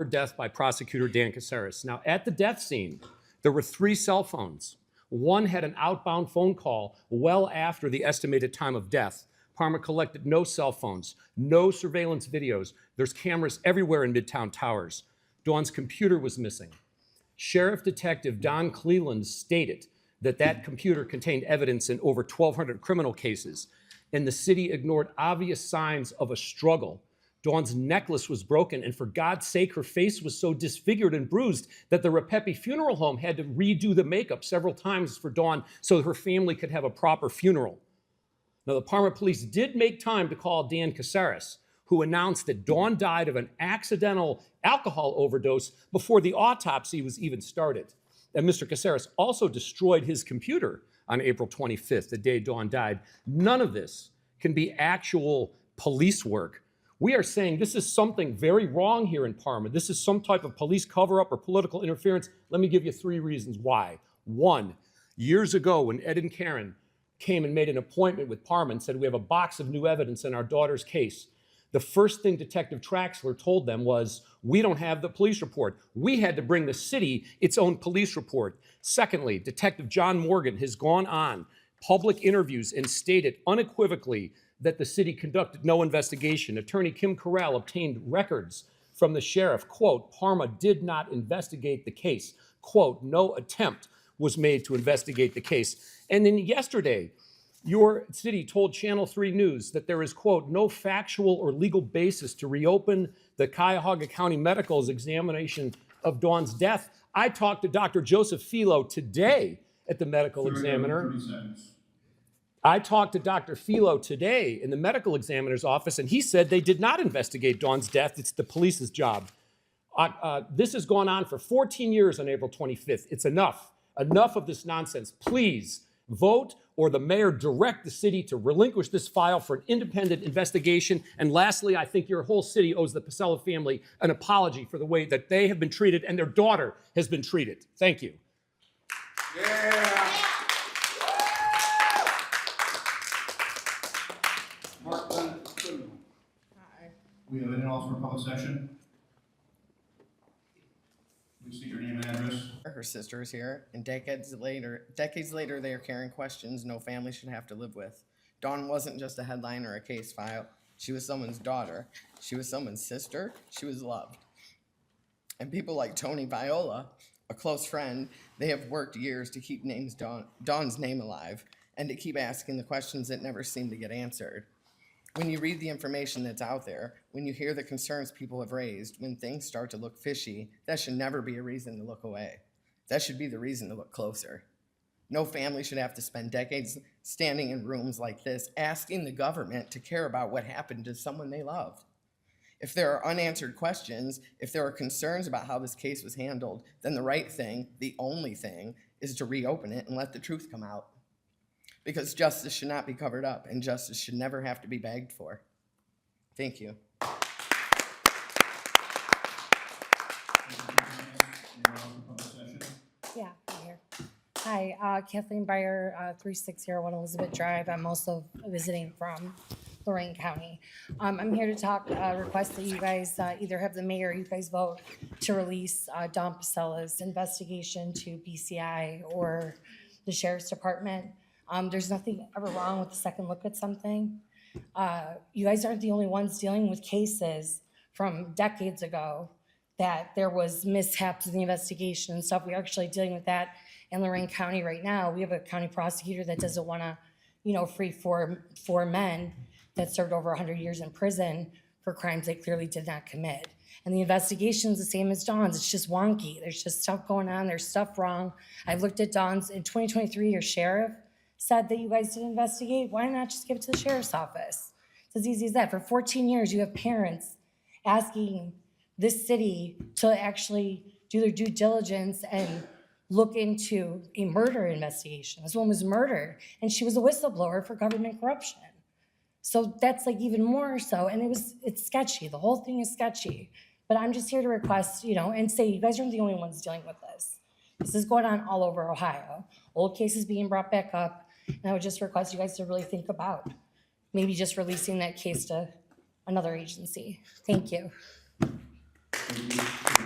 death by prosecutor Dan Caceres. Now, at the death scene, there were 3 cell phones. One had an outbound phone call well after the estimated time of death. Parma collected no cell phones, no surveillance videos. There's cameras everywhere in Midtown Towers. Dawn's computer was missing. Sheriff Detective Don Cleland stated that that computer contained evidence in over 1,200 criminal cases, and the city ignored obvious signs of a struggle. Dawn's necklace was broken, and for God's sake, her face was so disfigured and bruised that the Repepe Funeral Home had to redo the makeup several times for Dawn so her family could have a proper funeral. Now, the Parma police did make time to call Dan Caceres, who announced that Dawn died of an accidental alcohol overdose before the autopsy was even started. And Mr. Caceres also destroyed his computer on April 25th, the day Dawn died. None of this can be actual police work. We are saying this is something very wrong here in Parma. This is some type of police cover-up or political interference. Let me give you 3 reasons why. 1, years ago when Ed and Karen came and made an appointment with Parma and said, we have a box of new evidence in our daughter's case, the first thing Detective Traxler told them was, we don't have the police report. We had to bring the city its own police report. Secondly, Detective John Morgan has gone on public interviews and stated unequivocally that the city conducted no investigation. Attorney Kim Corral obtained records from the sheriff. Quote, Parma did not investigate the case. Quote, no attempt was made to investigate the case. And then yesterday, your city told Channel 3 News that there is, quote, no factual or legal basis to reopen the Cuyahoga County Medical's examination of Dawn's death. I talked to Dr. Joseph Filo today at the medical examiner. 30 seconds. I talked to Dr. Filo today in the medical examiner's office, and he said they did not investigate Dawn's death. It's the police's job. This has gone on for 14 years on April 25th. It's enough. Enough of this nonsense. Please vote, or the mayor direct the city to relinquish this file for an independent investigation. And lastly, I think your whole city owes the Pasela family an apology for the way that they have been treated and their daughter has been treated. Thank you. Yeah. Mark, Hi. we have anyone else for public session? Please state your name and address. Her sister is here, and decades later, they are carrying questions no family should have to live with. Dawn wasn't just a headline or a case file. She was someone's daughter. She was someone's sister. She was loved. And people like Tony Viola, a close friend, they have worked years to keep Dawn's name alive and to keep asking the questions that never seem to get answered. When you read the information that's out there, when you hear the concerns people have raised, when things start to look fishy, that should never be a reason to look away. That should be the reason to look closer. No family should have to spend decades standing in rooms like this, asking the government to care about what happened to someone they loved. If there are unanswered questions, if there are concerns about how this case was handled, then the right thing, the only thing, is to reopen it and let the truth come out. Because justice should not be covered up, and justice should never have to be begged for. Thank you. Yeah, I'm here. Hi, Kathleen Beyer, 3601 Elizabeth Drive. I'm also visiting from Lorraine County. I'm here to talk, request that you guys either have the mayor or you guys vote to release Dawn Pasela's investigation to BCI or the Sheriff's Department. There's nothing ever wrong with a second look at something. You guys aren't the only ones dealing with cases from decades ago that there was mishaps in the investigation and stuff. We're actually dealing with that in Lorraine County right now. We have a county prosecutor that doesn't want to, free four men that served over 100 years in prison for crimes they clearly did not commit. And the investigation's the same as Dawn's. It's just wonky. There's just stuff going on. There's stuff wrong. I've looked at Dawn's. In 2023, your sheriff said that you guys did investigate. Why not just give it to the sheriff's office? It's as easy as that. For 14 years, you have parents asking this city to actually do their due diligence and look into a murder investigation. This woman was murdered, and she was a whistleblower for government corruption. So that's like even more so, and it's sketchy. The whole thing is sketchy. But I'm just here to request, and say you guys aren't the only ones dealing with this. This is going on all over Ohio. Old cases being brought back up. And I would just request you guys to really think about maybe just releasing that case to another agency. Thank you. Thank you.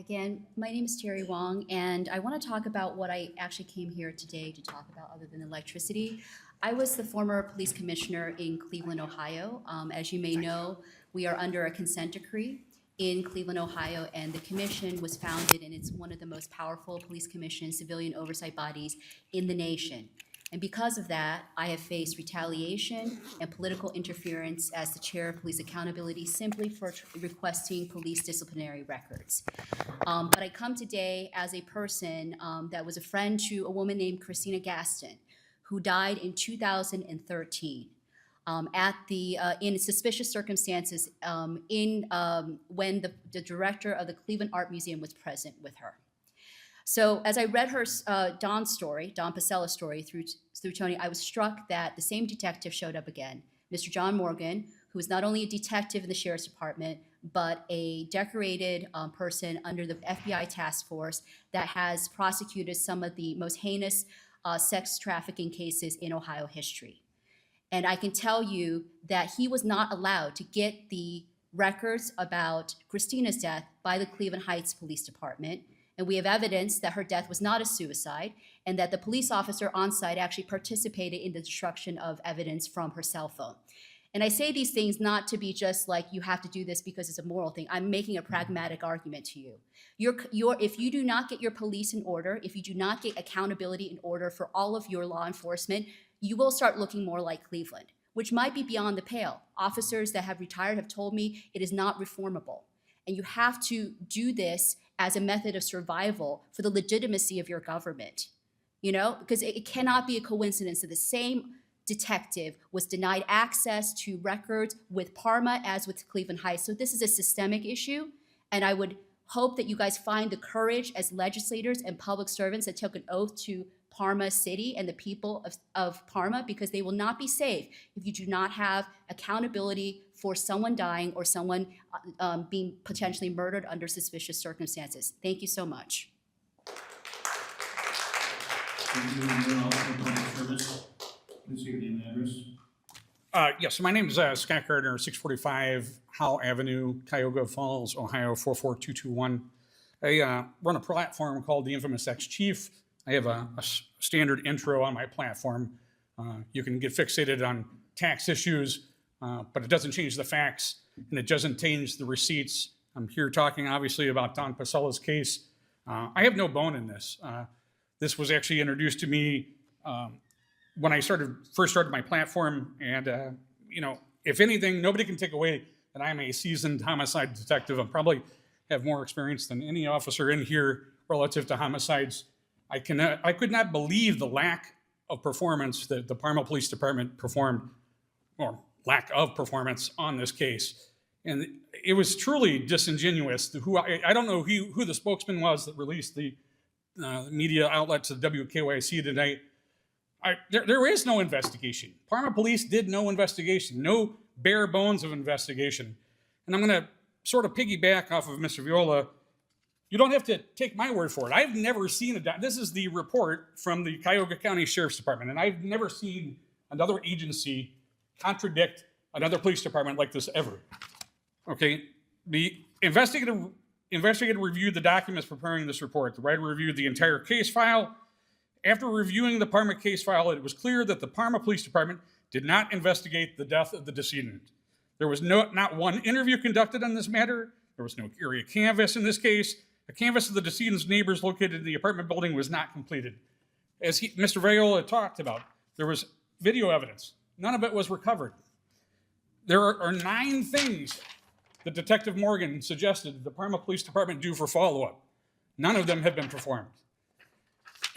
again. My name is Terry Wong, and I want to talk about what I actually came here today to talk about other than electricity. I was the former police commissioner in Cleveland, Ohio. As you may know, we are under a consent decree in Cleveland, Ohio, and the commission was founded, and it's one of the most powerful police commission civilian oversight bodies in the nation. And because of that, I have faced retaliation and political interference as the chair of police accountability simply for requesting police disciplinary records. But I come today as a person that was a friend to a woman named Christina Gaston, who died in 2013 in suspicious circumstances when the director of the Cleveland Art Museum was present with her. So as I read her Don Paselas' story through Tony, I was struck that the same detective showed up again, Mr. John Morgan, who is not only a detective in the Sheriff's Department, but a decorated person under the FBI task force that has prosecuted some of the most heinous sex trafficking cases in Ohio history. And I can tell you that he was not allowed to get the records about Christina's death by the Cleveland Heights Police Department. And we have evidence that her death was not a suicide and that the police officer on site actually participated in the destruction of evidence from her cell phone. And I say these things not to be just like, you have to do this because it's a moral thing. I'm making a pragmatic argument to you. If you do not get your police in order, if you do not get accountability in order for all of your law enforcement, you will start looking more like Cleveland, which might be beyond the pale. Officers that have retired have told me it is not reformable. And you have to do this as a method of survival for the legitimacy of your government, because it cannot be a coincidence that the same detective was denied access to records with Parma as with Cleveland Heights. So this is a systemic issue, and I would hope that you guys find the courage as legislators and public servants that took an oath to Parma City and the people of Parma, because they will not be safe if you do not have accountability for someone dying or someone being potentially murdered under suspicious circumstances. Thank you so much. Thank you. Anyone else for public service? Please state your name and address. Yes, my name is Scott Gardner, 645 Howell Avenue, Cuyahoga Falls, Ohio, 44221. I run a platform called the Infamous Ex-Chief. I have a standard intro on my platform. You can get fixated on tax issues, but it doesn't change the facts, and it doesn't change the receipts. I'm here talking, obviously, about Don Paselas' case. I have no bone in this. This was actually introduced to me when I first started my platform, and if anything, nobody can take away that I'm a seasoned homicide detective. I probably have more experience than any officer in here relative to homicides. I could not believe the lack of performance that the Parma Police Department performed, or lack of performance on this case. And it was truly disingenuous. I don't know who the spokesman was that released the media outlet to the WKYC tonight. There is no investigation. Parma Police did no investigation, no bare bones of investigation. And I'm going to sort of piggyback off of Mr. Viola. You don't have to take my word for it. I've never seen this is the report from the Cuyahoga County Sheriff's Department, and I've never seen another agency contradict another police department like this ever. Okay, the investigator reviewed the documents preparing this report. The writer reviewed the entire case file. After reviewing the Parma case file, it was clear that the Parma Police Department did not investigate the death of the decedent. There was not one interview conducted on this matter. There was no area canvass in this case. A canvass of the decedent's neighbors located in the apartment building was not completed. As Mr. Viola talked about, there was video evidence. None of it was recovered. There are 9 things that Detective Morgan suggested the Parma Police Department do for follow-up. None of them have been performed.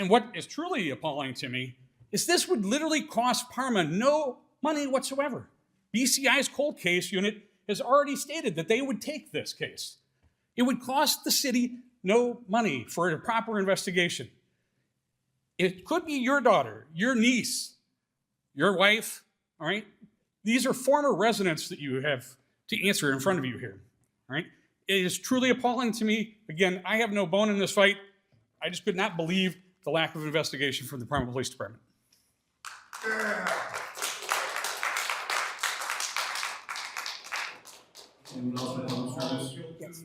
And what is truly appalling to me is this would literally cost Parma no money whatsoever. BCI's cold case unit has already stated that they would take this case. It would cost the city no money for a proper investigation. It could be your daughter, your niece, your wife, all right? These are former residents that you have to answer in front of you here, all right? It is truly appalling to me. Again, I have no bone in this fight. I just could not believe the lack of investigation from the Parma Police Department. Anyone else for public service? Yes.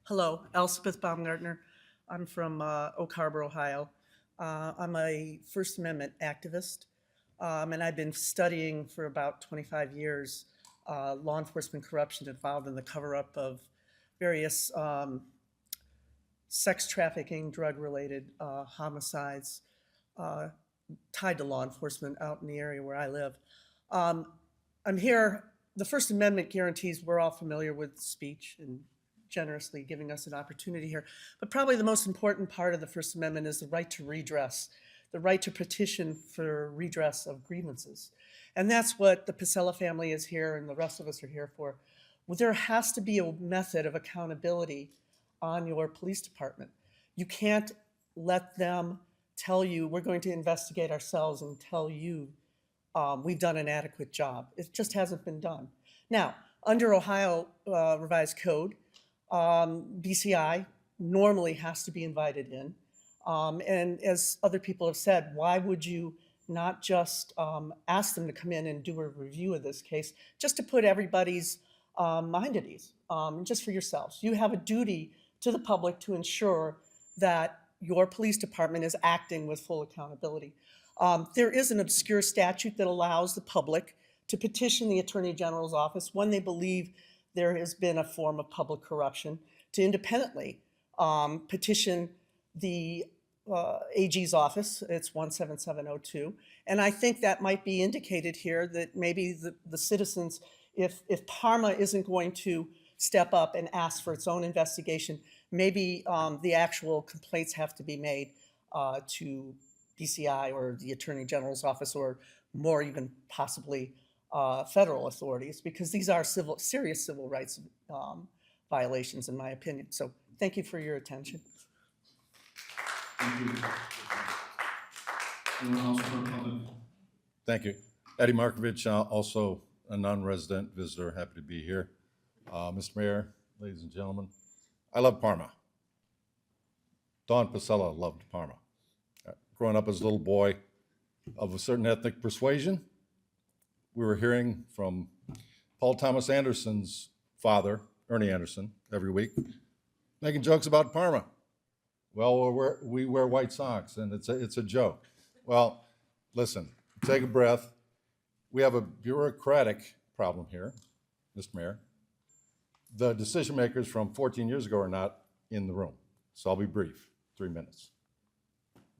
Hello, Elspeth Baumgartner. I'm from Oak Harbor, Ohio. I'm a First Amendment activist, and I've been studying for about 25 years law enforcement corruption involved in the cover-up of various sex trafficking, drug-related homicides tied to law enforcement out in the area where I live. I'm here, the First Amendment guarantees we're all familiar with speech and generously giving us an opportunity here. But probably the most important part of the First Amendment is the right to redress, the right to petition for redress of grievances. And that's what the Pasela family is here and the rest of us are here for. Well, there has to be a method of accountability on your police department. You can't let them tell you, we're going to investigate ourselves and tell you we've done an adequate job. It just hasn't been done. Now, under Ohio Revised Code, BCI normally has to be invited in. And as other people have said, why would you not just ask them to come in and do a review of this case, just to put everybody's mind at ease, just for yourselves. You have a duty to the public to ensure that your police department is acting with full accountability. There is an obscure statute that allows the public to petition the Attorney General's office when they believe there has been a form of public corruption to independently petition the AG's office. It's 17702. And I think that might be indicated here that maybe the citizens, if Parma isn't going to step up and ask for its own investigation, maybe the actual complaints have to be made to DCI or the Attorney General's office, or more even possibly federal authorities, because these are serious civil rights violations, in my opinion. So thank you for your attention. Thank you. Anyone else for public? Thank you. Eddie Markovich, also a non-resident visitor, happy to be here. Mr. Mayor, ladies and gentlemen, I love Parma. Don Pasela loved Parma. Growing up as a little boy of a certain ethnic persuasion, we were hearing from Paul Thomas Anderson's father, Ernie Anderson, every week, making jokes about Parma. Well, we wear white socks, and it's a joke. Well, listen, take a breath. We have a bureaucratic problem here, Mr. Mayor. The decision makers from 14 years ago are not in the room, so I'll be brief, 3 minutes.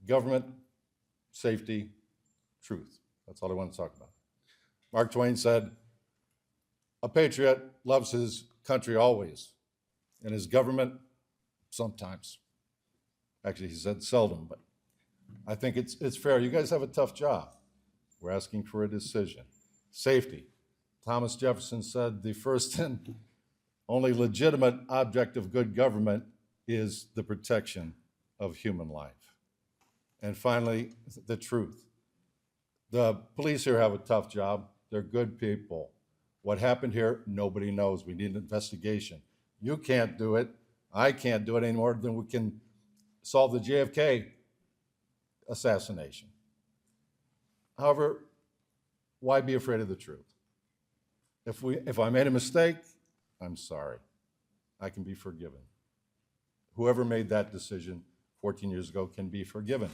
Government, safety, truth. That's all I want to talk about. Mark Twain said, "A patriot loves his country always, and his government sometimes." Actually, he said seldom, but I think it's fair. You guys have a tough job. We're asking for a decision. Safety. Thomas Jefferson said the first and only legitimate object of good government is the protection of human life. And finally, the truth. The police here have a tough job. They're good people. What happened here, nobody knows. We need an investigation. You can't do it. I can't do it any more than we can solve the JFK assassination. However, why be afraid of the truth? If I made a mistake, I'm sorry. I can be forgiven. Whoever made that decision 14 years ago can be forgiven.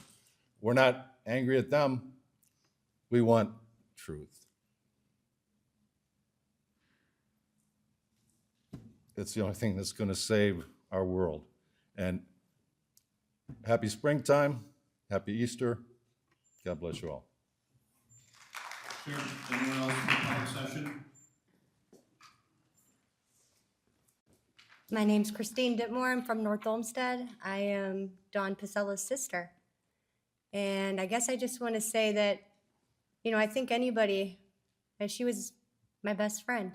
We're not angry at them. We want truth. It's the only thing that's going to save our world. And happy springtime, happy Easter. God bless you all. Sure. Anyone else in the public session? My name's Christine Ditmore. I'm from North Olmsted. I am Dawn Pasela's sister. And I guess I just want to say that, I think that she was my best friend.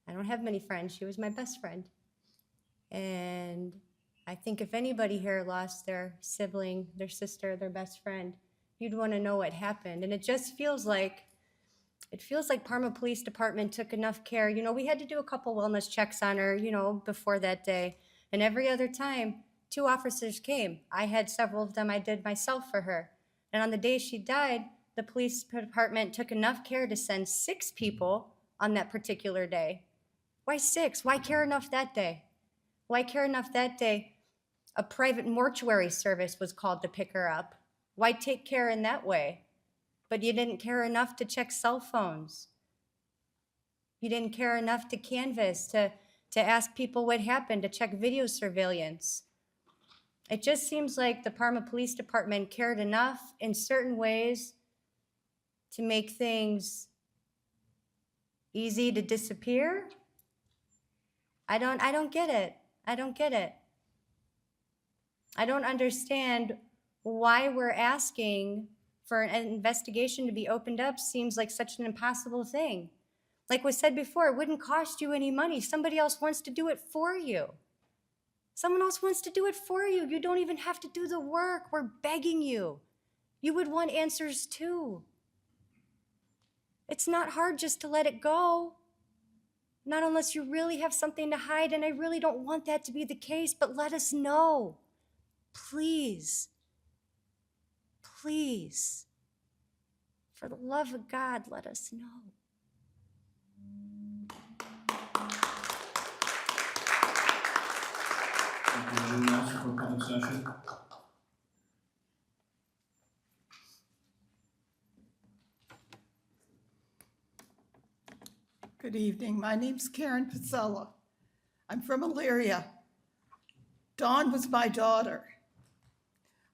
I don't have many friends. She was my best friend. And I think if anybody here lost their sibling, their sister, their best friend, you'd want to know what happened. And it just feels like Parma Police Department took enough care. We had to do a couple wellness checks on her, before that day. And every other time, 2 officers came. I had several of them I did myself for her. And on the day she died, the police department took enough care to send 6 people on that particular day. Why 6? Why care enough that day? Why care enough that day? A private mortuary service was called to pick her up. Why take care in that way? But you didn't care enough to check cell phones. You didn't care enough to canvass, to ask people what happened, to check video surveillance. It just seems like the Parma Police Department cared enough in certain ways to make things easy to disappear. I don't get it. I don't get it. I don't understand why we're asking for an investigation to be opened up. Seems like such an impossible thing. Like was said before, it wouldn't cost you any money. Somebody else wants to do it for you. Someone else wants to do it for you. You don't even have to do the work. We're begging you. You would want answers too. It's not hard just to let it go. Not unless you really have something to hide, and I really don't want that to be the case, but let us know. Please. Please. For the love of God, let us know. Anyone else for public session? Good evening. My name's Karen Pasella. I'm from Elyria. Dawn was my daughter.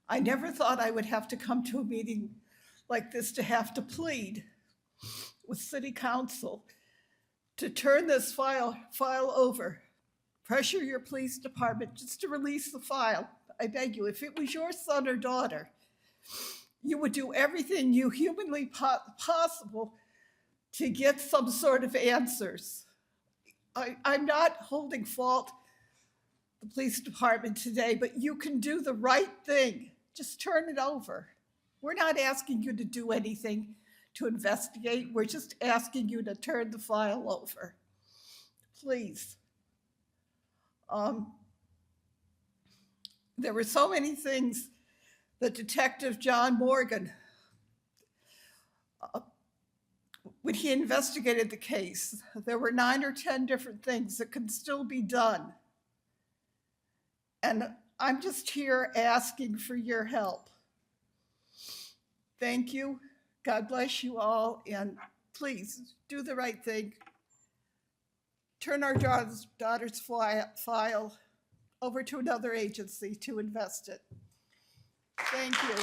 I never thought I would have to come to a meeting like this to have to plead with City Council to turn this file over. Pressure your police department just to release the file. I beg you, if it was your son or daughter, you would do everything you humanly possible to get some sort of answers. I'm not holding fault the police department today, but you can do the right thing. Just turn it over. We're not asking you to do anything to investigate. We're just asking you to turn the file over. Please. There were so many things that Detective John Morgan, when he investigated the case, there were 9 or 10 different things that can still be done. And I'm just here asking for your help. Thank you. God bless you all. And please do the right thing. Turn our daughter's file over to another agency to invest it. Thank you.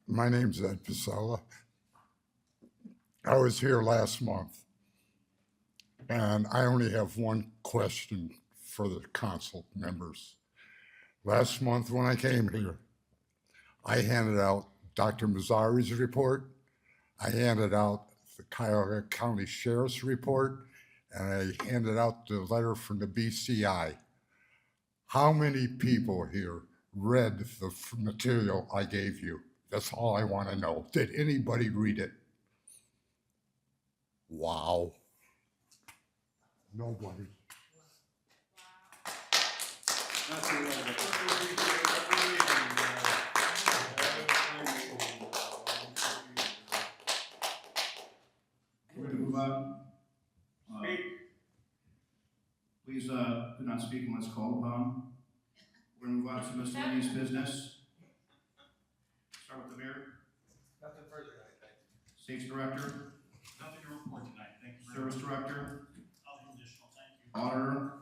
My name's Ed Pasela. I was here last month, and I only have one question for the council members. Last month when I came here, I handed out Dr. Mazzari's report, I handed out the Cuyahoga County Sheriff's report, and I handed out the letter from the BCI. How many people here read the material I gave you? That's all I want to know. Did anybody read it? Wow. Nobody. We're going to move on. Please do not speak unless called upon. We're going to move on to miscellaneous business. Start with the mayor. Nothing further tonight, thank you. State's director. Nothing to report tonight, thank you. Service director. Nothing additional, thank you. Auditor.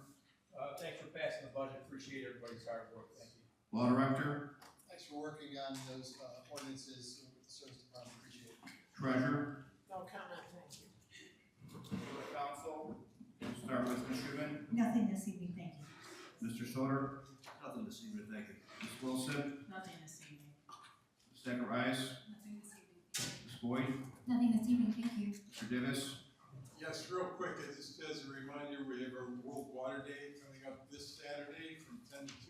Thanks for passing the budget, appreciate everybody's hard work, thank you. Law director. Thanks for working on those ordinances with the service department, appreciate it. Treasurer. No comment, thank you. Council. We'll start with Ms. Goodman. Nothing this evening, thank you. Mr. Soter. Nothing this evening, thank you. Ms. Wilson. Nothing this evening. Ms. Zacharias. Nothing this evening. Ms. Boyd. Nothing this evening, thank you. Mr. Davis. Yes, real quick, just as a reminder, we have our World Water Day coming up this Saturday from 10 to